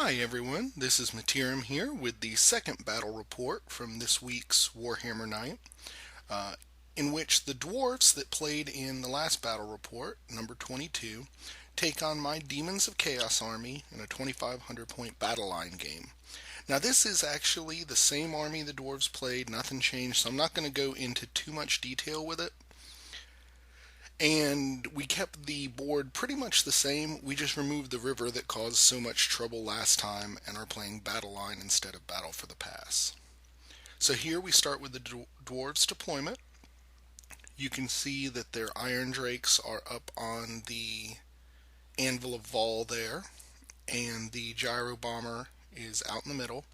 Hi everyone, this is Materim here with the second battle report from this week's Warhammer Night, uh, in which the dwarfs that played in the last battle report, number 22, take on my Demons of Chaos army in a 2500 point battle line game. Now this is actually the same army the dwarves played, nothing changed, so I'm not going to go into too much detail with it. And we kept the board pretty much the same. We just removed the river that caused so much trouble last time and are playing Battle Line instead of Battle for the Pass. So here we start with the dwarves deployment. You can see that their Iron Drakes are up on the Anvil of Vol there, and the Gyro Bomber is out in the middle.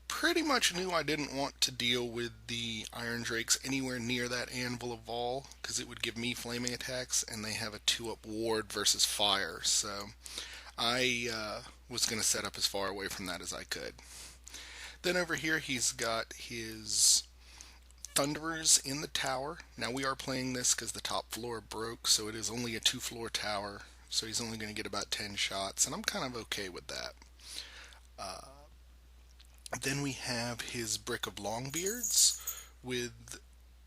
Pretty much knew I didn't want to deal with the Iron Drakes anywhere near that Anvil of Vol because it would give me flaming attacks, and they have a 2-up ward versus fire, so I was going to set up as far away from that as I could. Then over here he's got his Thunderers in the tower. Now we are playing this because the top floor broke, so it is only a 2-floor tower, so he's only going to get about 10 shots, and I'm kind of okay with that. Then we have his Brick of Longbeards with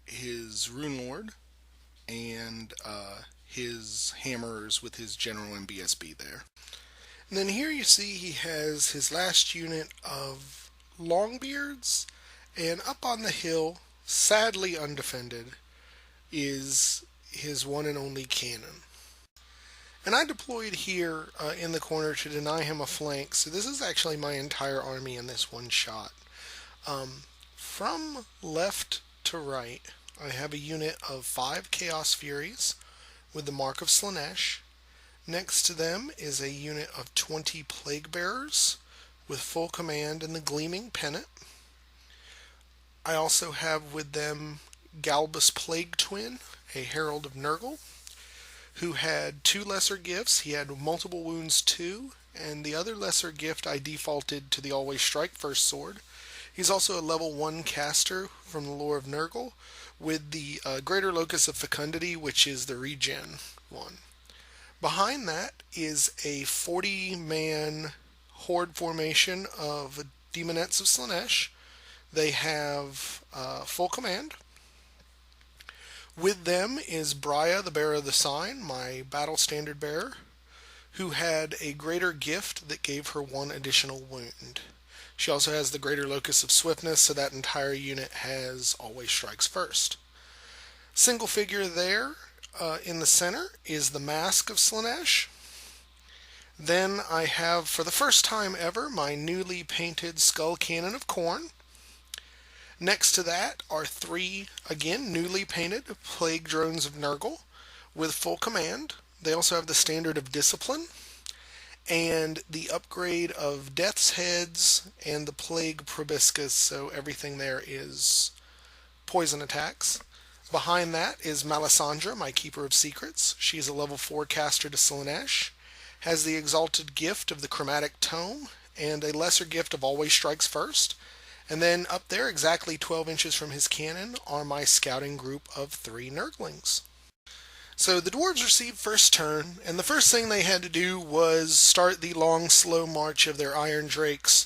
his Rune Lord and his Hammers with his General and BSB there. And then here you see he has his last unit of Longbeards, and up on the hill, sadly undefended, is his one and only cannon. And I deployed here in the corner to deny him a flank, so this is actually my entire army in this one shot. From left to right, I have a unit of 5 Chaos Furies with the Mark of Slaanesh. Next to them is a unit of 20 Plague Bearers with full command and the Gleaming Pennant. I also have with them Galbus Plague Twin, a Herald of Nurgle, who had 2 lesser gifts. He had multiple wounds 2, and the other lesser gift I defaulted to the Always Strike First sword. He's also a level 1 caster from the lore of Nurgle with the Greater Locus of Fecundity, which is the regen one. Behind that is a 40-man horde formation of Demonettes of Slaanesh. They have full command. With them is Brya, the Bearer of the Sign, my battle standard bearer, who had a greater gift that gave her 1 additional wound. She also has the Greater Locus of Swiftness, so that entire unit has Always Strikes First. Single figure there in the center is the Mask of Slaanesh. Then I have, for the first time ever, my newly painted Skull Cannon of Khorne. Next to that are 3, again, newly painted Plague Drones of Nurgle with full command. They also have the Standard of Discipline and the upgrade of Death's Heads and the Plague Proboscis, so everything there is poison attacks. Behind that is Melisandre, my Keeper of Secrets. She is a level 4 caster to Slaanesh, has the Exalted Gift of the Chromatic Tome, and a lesser gift of Always Strikes First. And then up there, exactly 12 inches from his cannon, are my scouting group of 3 Nurglings. So the dwarves received first turn, and the first thing they had to do was start the long, slow march of their Iron Drakes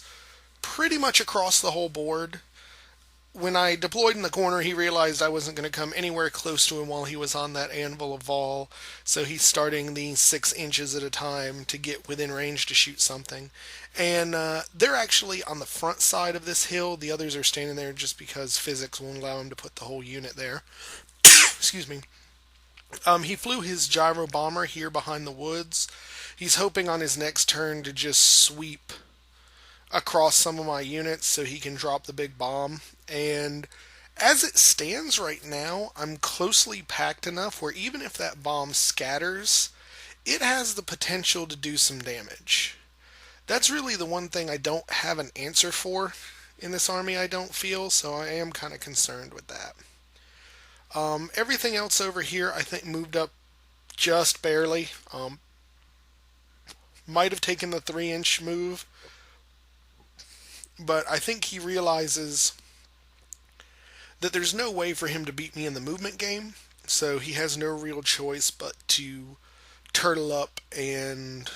pretty much across the whole board. When I deployed in the corner, he realized I wasn't going to come anywhere close to him while he was on that Anvil of Vol, so he's starting these 6 inches at a time to get within range to shoot something. And they're actually on the front side of this hill. The others are standing there just because physics won't allow him to put the whole unit there. Excuse me. He flew his Gyro Bomber here behind the woods. He's hoping on his next turn to just sweep across some of my units so he can drop the big bomb. And as it stands right now, I'm closely packed enough where even if that bomb scatters, it has the potential to do some damage. That's really the one thing I don't have an answer for in this army, I don't feel, so I am kind of concerned with that. Everything else over here I think moved up just barely. Might have taken the 3-inch move, but I think he realizes that there's no way for him to beat me in the movement game, so he has no real choice but to turtle up and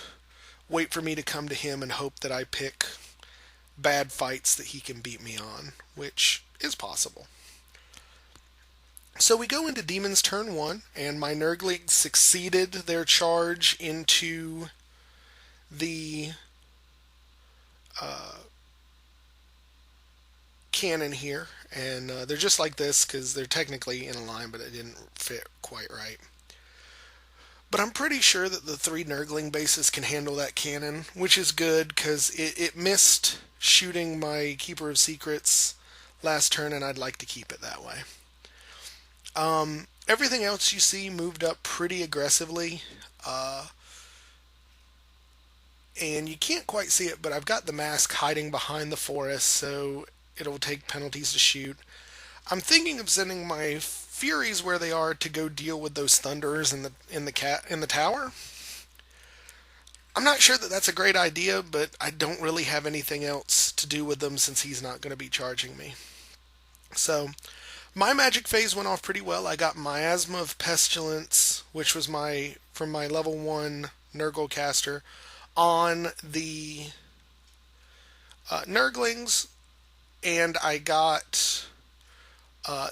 wait for me to come to him and hope that I pick bad fights that he can beat me on, which is possible. So we go into Demons turn 1, and my Nurglings succeeded their charge into the cannon here. And they're just like this because they're technically in a line, but it didn't fit quite right. But I'm pretty sure that the 3 Nurgling bases can handle that cannon, which is good because it missed shooting my Keeper of Secrets last turn, and I'd like to keep it that way. Everything else you see moved up pretty aggressively. And you can't quite see it, but I've got the mask hiding behind the forest, so it'll take penalties to shoot. I'm thinking of sending my Furies where they are to go deal with those Thunderers in the tower. I'm not sure that that's a great idea, but I don't really have anything else to do with them since he's not going to be charging me. So my magic phase went off pretty well. I got Miasma of Pestilence, which was from my level 1 Nurgle caster, on the Nurglings, and I got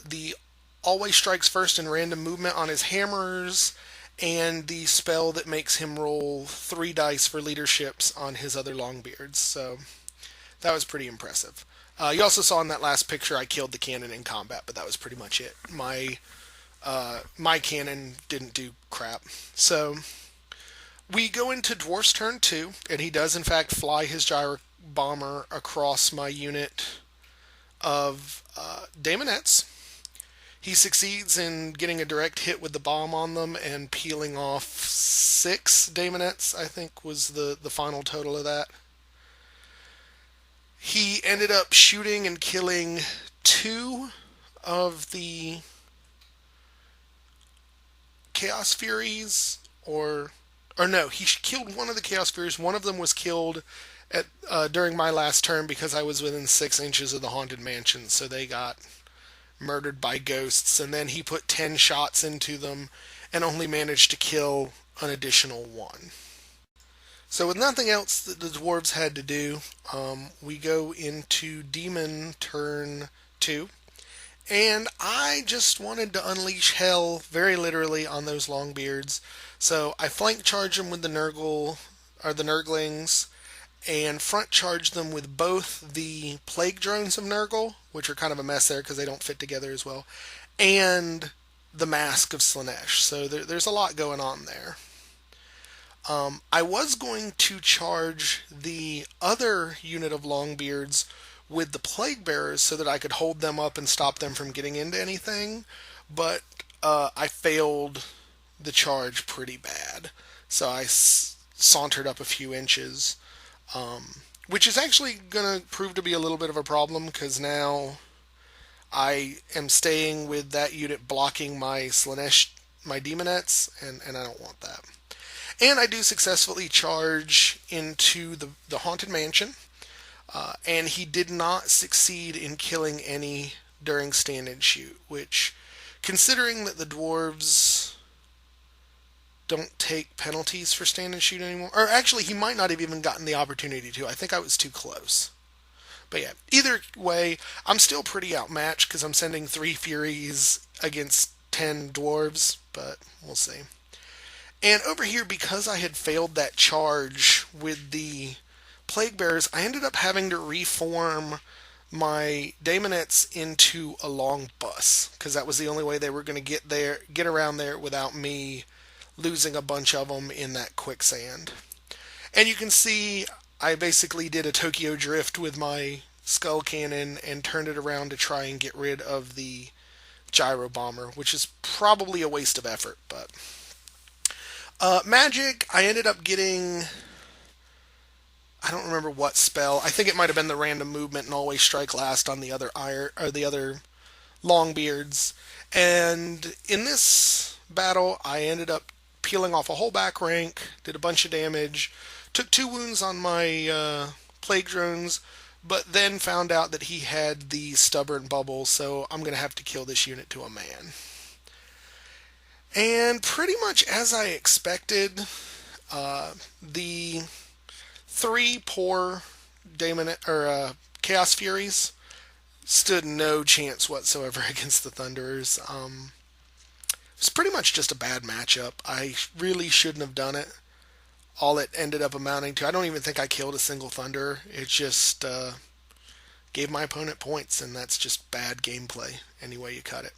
the Always Strikes First in random movement on his hammers, and the spell that makes him roll 3 dice for leaderships on his other Longbeards. So that was pretty impressive. You also saw in that last picture I killed the cannon in combat, but that was pretty much it. My cannon didn't do crap. So we go into Dwarfs turn 2, and he does in fact fly his gyro bomber across my unit of Daemonettes. He succeeds in getting a direct hit with the bomb on them and peeling off 6 Daemonettes, I think was the final total of that. He ended up shooting and killing 2 of the Chaos Furies, or no, he killed 1 of the Chaos Furies. One of them was killed during my last turn because I was within 6 inches of the Haunted Mansion, so they got murdered by ghosts, and then he put 10 shots into them and only managed to kill an additional 1. So with nothing else that the dwarves had to do, we go into Demon turn 2, and I just wanted to unleash hell very literally on those Longbeards. So I flank charge them with the Nurglings, and front charge them with both the Plague Drones of Nurgle, which are kind of a mess there because they don't fit together as well, and the Mask of Slaanesh. So there's a lot going on there. I was going to charge the other unit of Longbeards with the Plague Bearers so that I could hold them up and stop them from getting into anything, but I failed the charge pretty bad. So I sauntered up a few inches. Which is actually going to prove to be a little bit of a problem because now I am staying with that unit blocking my Slaanesh, my Demonettes, and I don't want that. And I do successfully charge into the Haunted Mansion, and he did not succeed in killing any during stand and shoot, which, considering that the dwarves don't take penalties for stand and shoot anymore. Or actually, he might not have even gotten the opportunity to. I think I was too close. But yeah, either way, I'm still pretty outmatched because I'm sending 3 Furies against 10 Dwarves, but we'll see. And over here, because I had failed that charge with the Plague Bearers, I ended up having to reform my Daemonettes into a long bus because that was the only way they were going to get around there without me losing a bunch of them in that quicksand. And you can see I basically did a Tokyo drift with my skull cannon and turned it around to try and get rid of the gyro bomber, which is probably a waste of effort. But magic, I ended up getting, I don't remember what spell. I think it might have been the random movement and always strike last on the other Longbeards. And in this battle, I ended up peeling off a whole back rank, did a bunch of damage, took 2 wounds on my Plague Drones, but then found out that he had the Stubborn Bubble, so I'm going to have to kill this unit to a man. And pretty much as I expected, the Three poor Chaos Furies stood no chance whatsoever against the Thunderers. It was pretty much just a bad matchup. I really shouldn't have done it. All it ended up amounting to, I don't even think I killed a single Thunderer. It just gave my opponent points, and that's just bad gameplay any way you cut it.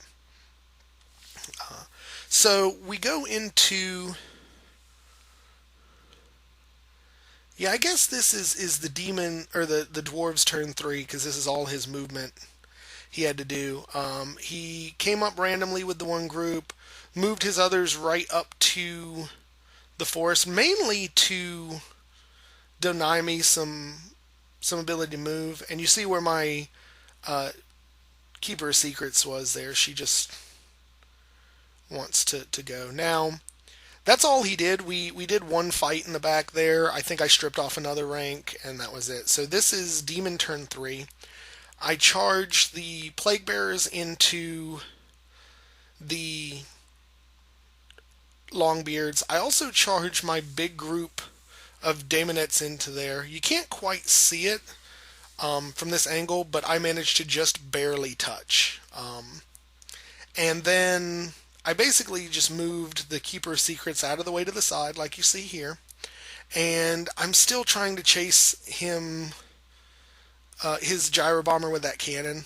So we go into, yeah, I guess this is the demon or the dwarves turn 3, because this is all his movement he had to do. He came up randomly with the one group, moved his others right up to the forest, mainly to deny me some ability to move. And you see where my Keeper of Secrets was there. She just wants to go. Now, that's all he did. We did one fight in the back there. I think I stripped off another rank, and that was it. So this is Demon turn 3. I charged the Plague Bearers into the Longbeards. I also charged my big group of Daemonettes into there. You can't quite see it from this angle, but I managed to just barely touch. And then I basically just moved the Keeper of Secrets out of the way to the side, like you see here. And I'm still trying to chase him, his gyro bomber with that cannon.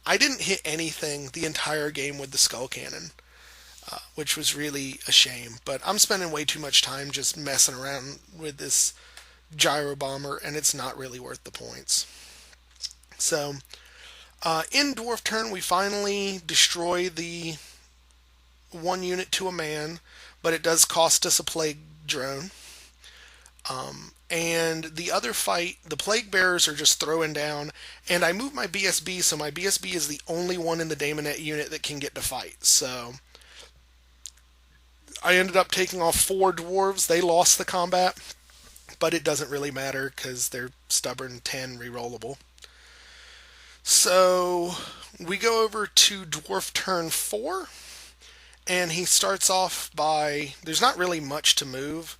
I didn't hit anything the entire game with the skull cannon, which was really a shame. But I'm spending way too much time just messing around with this gyro bomber, and it's not really worth the points. So, in Dwarf turn, we finally destroy the one unit to a man, but it does cost us a plague drone. And the other fight, the Plague Bearers are just throwing down, and I move my BSB, so my BSB is the only one in the Daemonette unit that can get to fight. So I ended up taking off 4 dwarves. They lost the combat, but it doesn't really matter because they're stubborn 10 rerollable. So we go over to Dwarf turn 4, and he starts off by, there's not really much to move.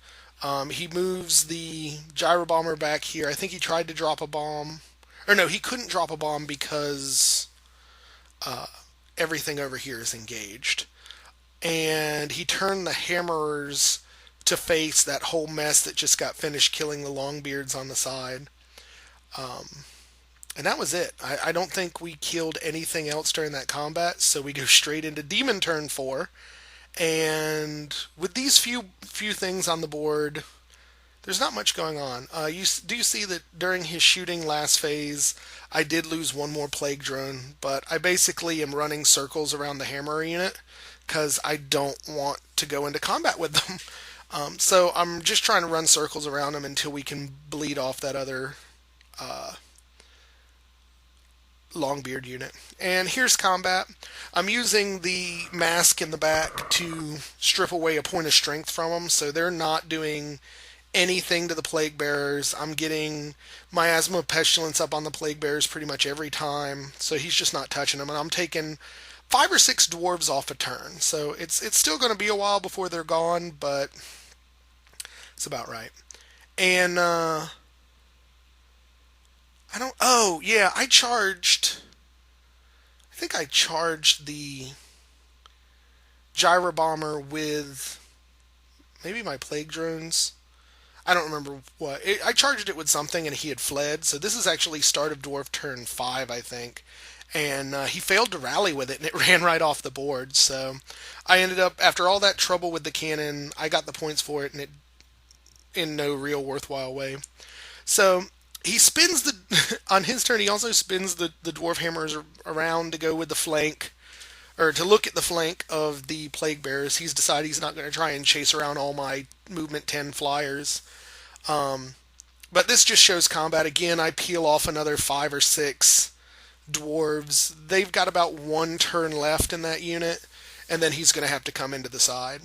He moves the gyro bomber back here. I think he tried to drop a bomb. Or no, he couldn't drop a bomb because everything over here is engaged. And he turned the hammerers to face that whole mess that just got finished killing the Longbeards on the side. And that was it. I don't think we killed anything else during that combat, so we go straight into Demon turn 4. And with these few things on the board, there's not much going on. You do see that during his shooting last phase, I did lose one more plague drone, but I basically am running circles around the hammer unit because I don't want to go into combat with them. So I'm just trying to run circles around them until we can bleed off that other Longbeard unit. And here's combat. I'm using the mask in the back to strip away a point of strength from them, so they're not doing anything to the Plague Bearers. I'm getting Miasma of Pestilence up on the Plague Bearers pretty much every time, so he's just not touching them. And I'm taking 5 or 6 dwarves off a turn, so it's still going to be a while before they're gone, but it's about right. And I think I charged the gyro bomber with maybe my plague drones. I don't remember what. I charged it with something and he had fled. So this is actually start of Dwarf turn 5, I think. And he failed to rally with it and it ran right off the board. So I ended up, after all that trouble with the cannon, I got the points for it, and it in no real worthwhile way. So he spins on his turn, he also spins the dwarf hammers around to go with the flank, or to look at the flank of the Plague Bearers. He's decided he's not going to try and chase around all my movement 10 flyers. But this just shows combat. Again, I peel off another 5 or 6 dwarves. They've got about 1 turn left in that unit, and then he's going to have to come into the side.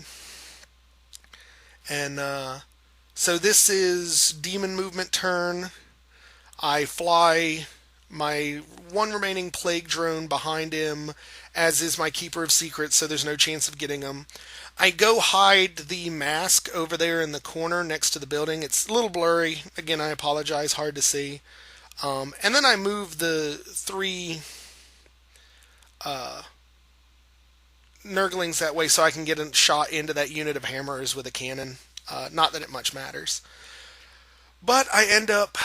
And so this is Demon movement turn. I fly my one remaining plague drone behind him, as is my Keeper of Secrets, so there's no chance of getting them. I go hide the mask over there in the corner next to the building. It's a little blurry. Again, I apologize, hard to see. And then I move the three Nurglings that way so I can get a shot into that unit of hammers with a cannon. Not that it much matters. But I end up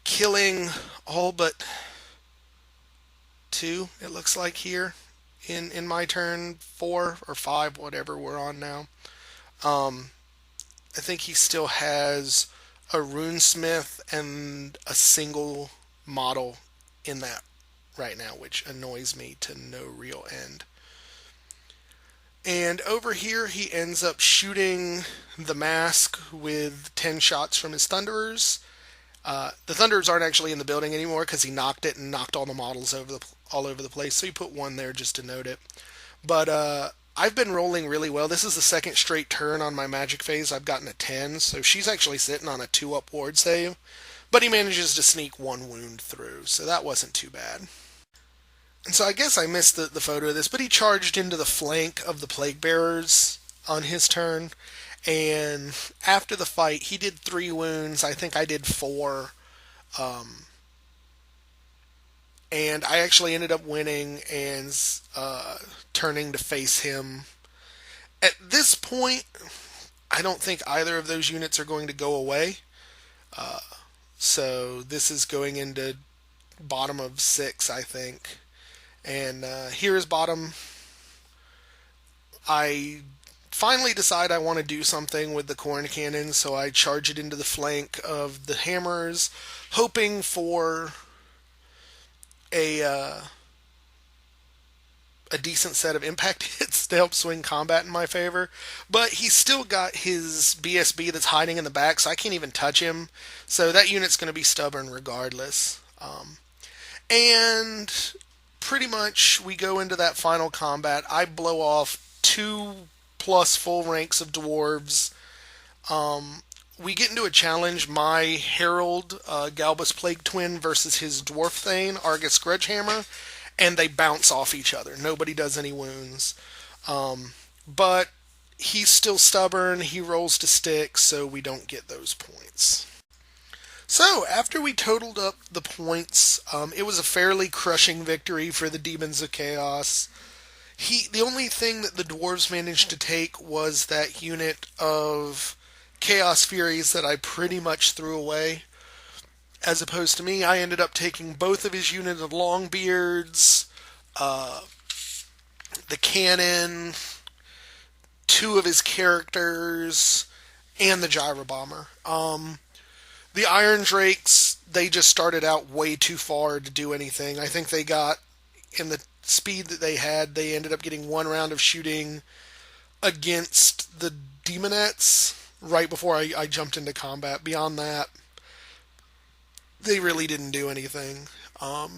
killing all but two, it looks like here, in my turn, 4 or 5, whatever we're on now. I think he still has a runesmith and a single model in that right now, which annoys me to no real end. And over here, he ends up shooting the mask with 10 shots from his Thunderers. The Thunderers aren't actually in the building anymore because he knocked it and knocked all the models all over the place. So he put one there just to note it. But I've been rolling really well. This is the second straight turn on my magic phase. I've gotten a 10, so she's actually sitting on a 2-up ward save. But he manages to sneak 1 wound through, so that wasn't too bad. And so I guess I missed the photo of this, but he charged into the flank of the Plague Bearers on his turn. And after the fight, he did 3 wounds. I think I did 4. And I actually ended up winning and turning to face him. At this point, I don't think either of those units are going to go away. So this is going into bottom of 6, I think. And here is bottom. I finally decide I want to do something with the corn cannon, so I charge it into the flank of the hammers, hoping for a decent set of impact hits to help swing combat in my favor. But he's still got his BSB that's hiding in the back, so I can't even touch him. So that unit's going to be stubborn regardless. And pretty much we go into that final combat. I blow off 2 plus full ranks of dwarves. We get into a challenge, my Herald Galbus Plague Twin versus his Dwarf Thane, Argus Grudgehammer, and they bounce off each other. Nobody does any wounds. But he's still stubborn, he rolls to stick, so we don't get those points. So, after we totaled up the points, it was a fairly crushing victory for the Demons of Chaos. The only thing that the dwarves managed to take was that unit of Chaos Furies that I pretty much threw away. As opposed to me, I ended up taking both of his unit of Longbeards, the cannon, 2 of his characters, and the Gyro Bomber. The Iron Drakes, they just started out way too far to do anything. I think they got, in the speed that they had, they ended up getting 1 round of shooting against the Demonettes right before I jumped into combat. Beyond that, they really didn't do anything. All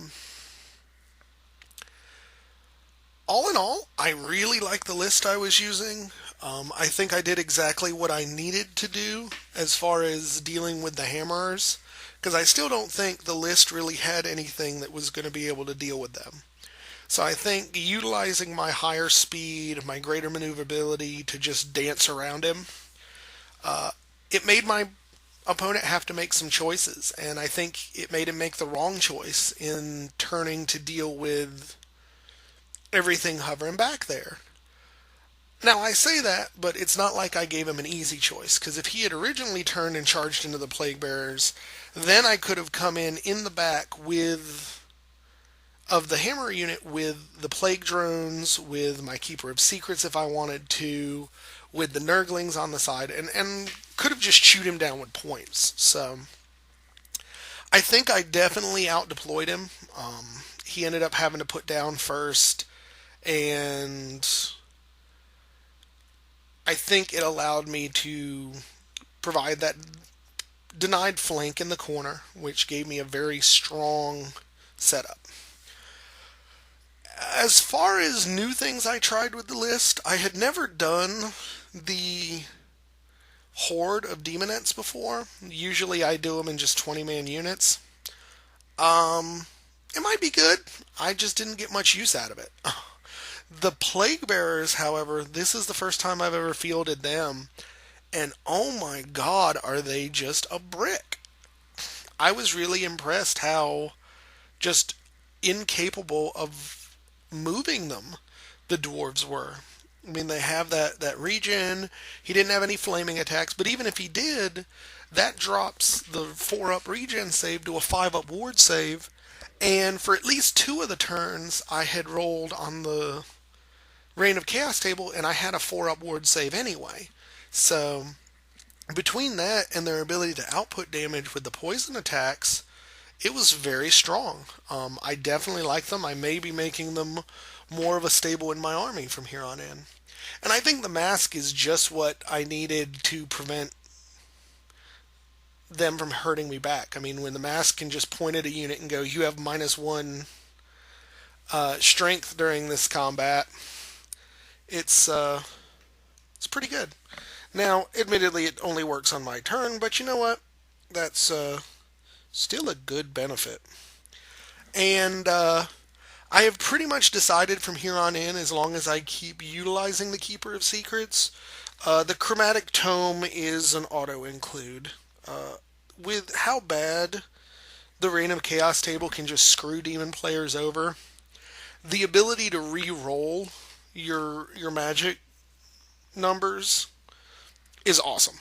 in all, I really like the list I was using. I think I did exactly what I needed to do as far as dealing with the hammers, because I still don't think the list really had anything that was going to be able to deal with them. So I think utilizing my higher speed, my greater maneuverability to just dance around him, it made my opponent have to make some choices, and I think it made him make the wrong choice in turning to deal with everything hovering back there. Now, I say that, but it's not like I gave him an easy choice, because if he had originally turned and charged into the Plague Bearers, then I could have come in the back of the Hammer unit with the Plague Drones, with my Keeper of Secrets if I wanted to, with the Nurglings on the side, and could have just chewed him down with points. So, I think I definitely out-deployed him. He ended up having to put down first, and I think it allowed me to provide that denied flank in the corner, which gave me a very strong setup. As far as new things I tried with the list, I had never done the horde of Demonettes before. Usually I do them in just 20-man units. It might be good. I just didn't get much use out of it. The Plague Bearers, however, this is the first time I've ever fielded them, and oh my god, are they just a brick. I was really impressed how just incapable of moving them the dwarves were. I mean, they have that regen. He didn't have any flaming attacks, but even if he did, that drops the 4-up regen save to a 5-up ward save. And for at least 2 of the turns, I had rolled on the Reign of Chaos table, and I had a 4-up ward save anyway. So between that and their ability to output damage with the poison attacks, it was very strong. I definitely like them. I may be making them more of a staple in my army from here on in. And I think the mask is just what I needed to prevent them from hurting me back. I mean, when the mask can just point at a unit and go, you have -1 strength during this combat, it's pretty good. Now, admittedly, it only works on my turn, but you know what? That's still a good benefit. And I have pretty much decided from here on in, as long as I keep utilizing the Keeper of Secrets, the Chromatic Tome is an auto-include. With how bad the Reign of Chaos table can just screw demon players over, the ability to re-roll your magic numbers is awesome.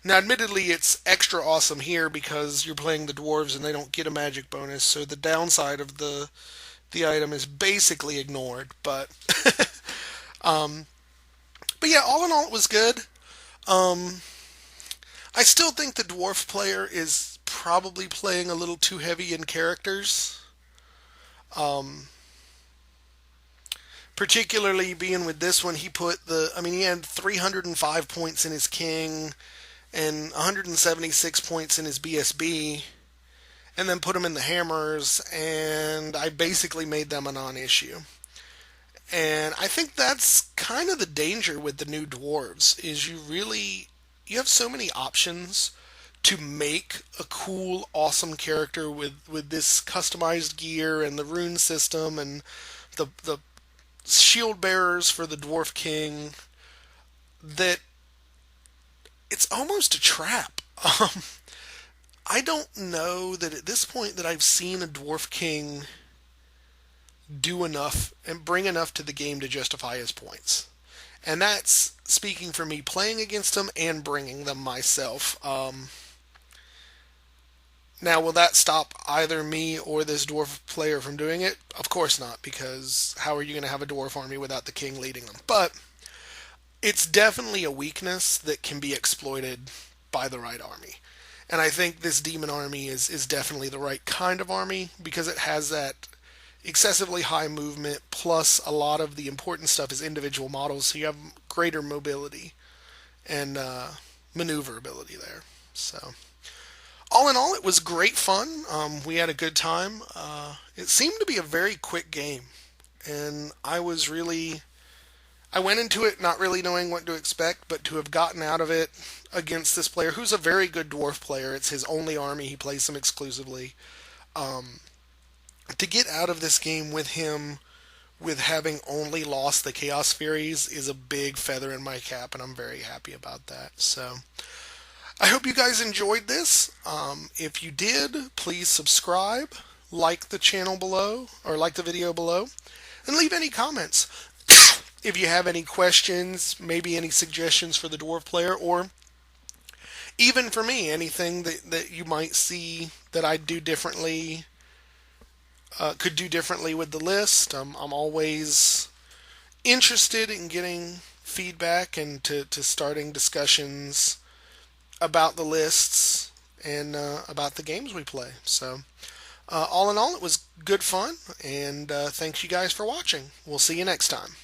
Now, admittedly, it's extra awesome here because you're playing the dwarves and they don't get a magic bonus, so the downside of the item is basically ignored. But but yeah, all in all, it was good. I still think the dwarf player is probably playing a little too heavy in characters. Particularly being with this one, he had 305 points in his king and 176 points in his BSB, and then put him in the hammers, and I basically made them a non-issue. And I think that's kind of the danger with the new dwarves, is you have so many options to make a cool, awesome character with this customized gear and the rune system and the shield bearers for the dwarf king, that it's almost a trap. I don't know that at this point that I've seen a dwarf king do enough and bring enough to the game to justify his points. And that's speaking for me playing against him and bringing them myself. Now, will that stop either me or this dwarf player from doing it? Of course not, because how are you going to have a dwarf army without the king leading them? But it's definitely a weakness that can be exploited by the right army. And I think this demon army is definitely the right kind of army because it has that excessively high movement, plus a lot of the important stuff is individual models, so you have greater mobility and maneuverability there. So, all in all, it was great fun. We had a good time. It seemed to be a very quick game, and I went into it not really knowing what to expect, but to have gotten out of it against this player, who's a very good dwarf player, it's his only army, he plays them exclusively, to get out of this game with him with having only lost the Chaos Furies is a big feather in my cap, and I'm very happy about that. So, I hope you guys enjoyed this. If you did, please subscribe, like the channel below, or like the video below, and leave any comments. If you have any questions, maybe any suggestions for the dwarf player, or even for me, anything that you might see that I'd do differently, could do differently with the list. I'm always interested in getting feedback and to starting discussions about the lists and about the games we play. So, all in all, it was good fun, and thanks you guys for watching. We'll see you next time.